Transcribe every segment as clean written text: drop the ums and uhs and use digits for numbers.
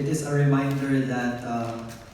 It is a reminder that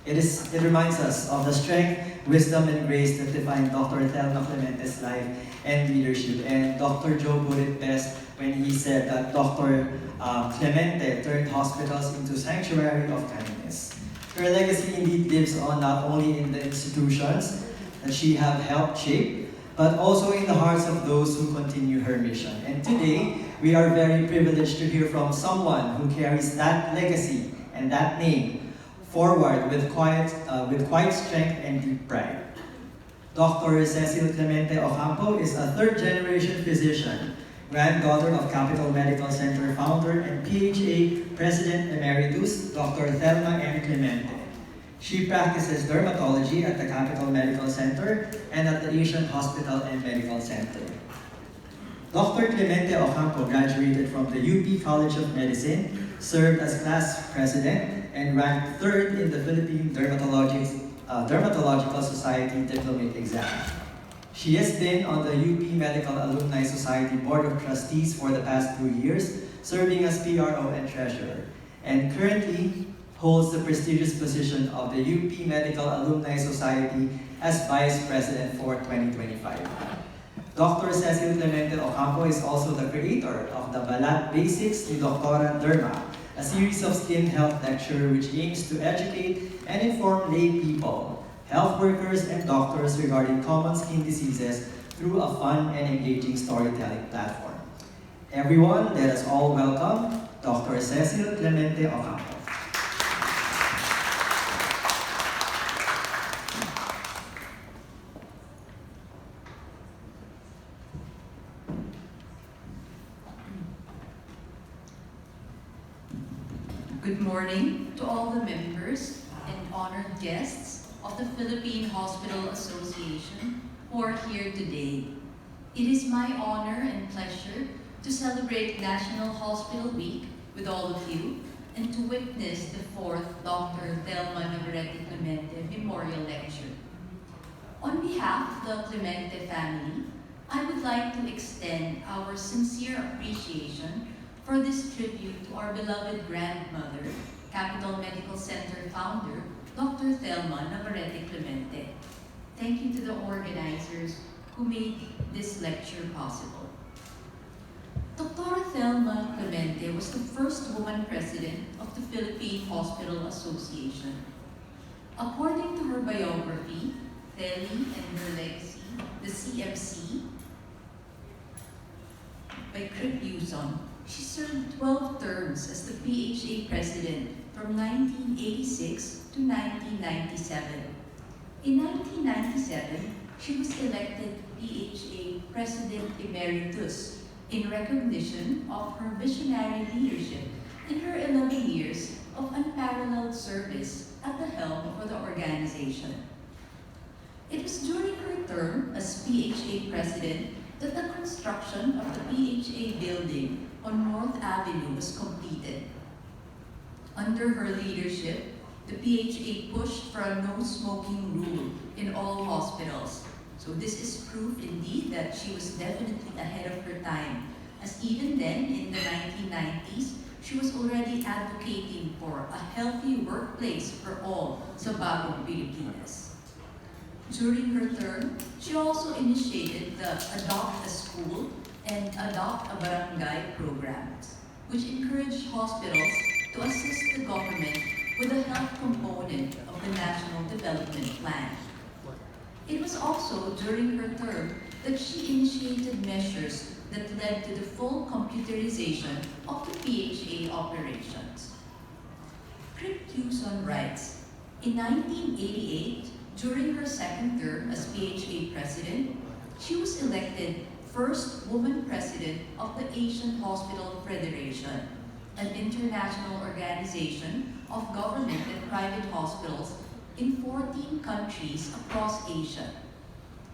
it reminds us of the strength, wisdom, and grace that define Dr. Thelma Clemente's life and leadership. And Dr. Joe put it best when he said that Dr. Clemente turned hospitals into sanctuary of kindness. Her legacy indeed lives on not only in the institutions that she have helped shape, but also in the hearts of those who continue her mission. And today, we are very privileged to hear from someone who carries that legacy and that name forward with quiet strength and deep pride. Dr. Cecil Clemente Ocampo is a third-generation physician, granddaughter of Capital Medical Center founder and PHA President Emeritus, Dr. Thelma M. Clemente. She practices dermatology at the Capital Medical Center and at the Asian Hospital and Medical Center. Dr. Clemente Ocampo graduated from the UP College of Medicine, served as class president, and ranked third in the Philippine Dermatological Society Diplomate exam. She has been on the UP Medical Alumni Society Board of Trustees for the past 2 years, serving as PRO and treasurer, and currently holds the prestigious position of the UP Medical Alumni Society as Vice President for 2025. Dr. Cecil Clemente Ocampo is also the creator of the Balat Basics ni Doktora Derma, a series of skin health lecture which aims to educate and inform lay people, health workers, and doctors regarding common skin diseases through a fun and engaging storytelling platform. Everyone, let us all welcome Dr. Cecil Clemente Ocampo. Good morning to all the members and honored guests of the Philippine Hospital Association who are here today. It is my honor and pleasure to celebrate National Hospital Week with all of you and to witness the 4th Dr. Thelma Navarrete Clemente Memorial Lecture. On behalf of the Clemente family, I would like to extend our sincere appreciation for this tribute to our beloved grandmother, Capital Medical Center founder, Dr. Thelma Navarrete Clemente. Thank you to the organizers who made this lecture possible. Dr. Thelma Clemente was the first woman president of the Philippine Hospital Association. According to her biography, Theli and Her Legacy, the CMC, by Crip Yuson, she served 12 terms as the PHA president from 1986 to 1997. In 1997, she was elected PHA President Emeritus in recognition of her visionary leadership in her 11 years of unparalleled service at the helm for the organization. It was during her term as PHA president that the construction of the PHA building on North Avenue was completed. Under her leadership, the PHA pushed for a no-smoking rule in all hospitals. So this is proof indeed that she was definitely ahead of her time, as even then in the 1990s, she was already advocating for a healthy workplace for all sa bagong Pilipinas. During her term, she also initiated the Adopt a School and Adopt a Barangay programs, which encouraged hospitals to assist the government with the health component of the National Development Plan. It was also during her term that she initiated measures that led to the full computerization of the PHA operations. Crip Yuson writes, in 1988, during her second term as PHA president, she was elected first woman president of the Asian Hospital Federation, an international organization of government and private hospitals in 14 countries across Asia.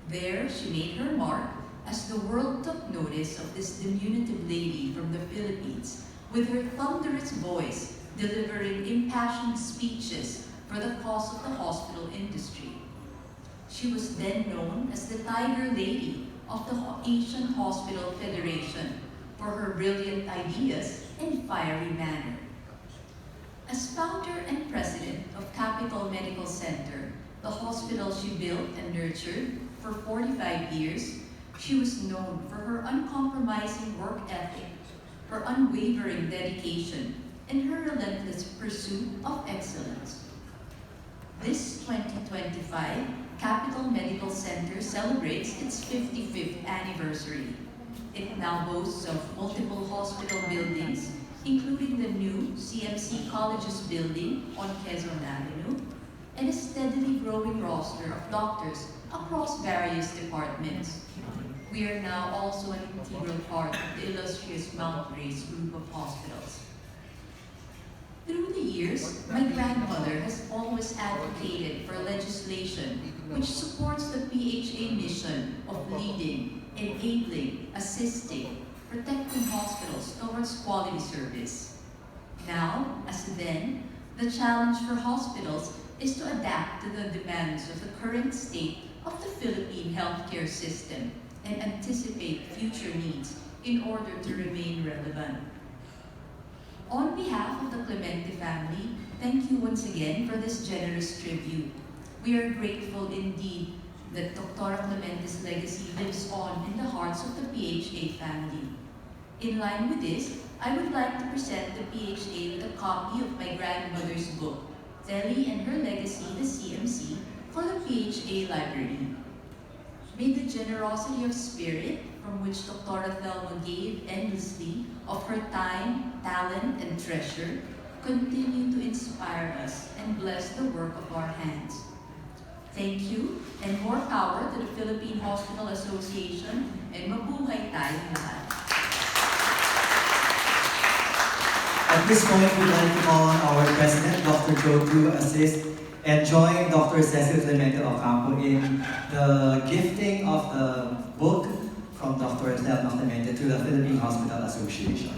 There, she made her mark as the world took notice of this diminutive lady from the Philippines with her thunderous voice delivering impassioned speeches for the cause of the hospital industry. She was then known as the Tiger Lady of the Asian Hospital Federation for her brilliant ideas and fiery manner. As founder and president of Capital Medical Center, the hospital she built and nurtured for 45 years, she was known for her uncompromising work ethic, her unwavering dedication, and her relentless pursuit of excellence. This 2025, Capital Medical Center celebrates its 55th anniversary. It now boasts of multiple hospital buildings, including the new CMC Colleges building on Quezon Avenue, and a steadily growing roster of doctors across various departments. We are now also an integral part of the illustrious Mount Grace group of hospitals. Through the years, my grandmother has always advocated for legislation which supports the PHA mission of leading, enabling, assisting, protecting hospitals towards quality service. Now, as then, the challenge for hospitals is to adapt to the demands of the current state of the Philippine healthcare system and anticipate future needs in order to remain relevant. On behalf of the Clemente family, thank you once again for this generous tribute. We are grateful indeed that Dr. Clemente's legacy lives on in the hearts of the PHA family. In line with this, I would like to present the PHA with a copy of my grandmother's book, Telly and Her Legacy, the CMC, for the PHA Library. May the generosity of spirit from which Dr. Thelma gave endlessly of her time, talent, and treasure continue to inspire us and bless the work of our hands. Thank you, and more power to the Philippine Hospital Association, and mabuhay tayong lahat. At this point, we'd like to call on our President, Dr. Joe, to assist and join Dr. Cecil Clemente Ocampo in the gifting of the book from Dr. Thelma Clemente to the Philippine Hospital Association.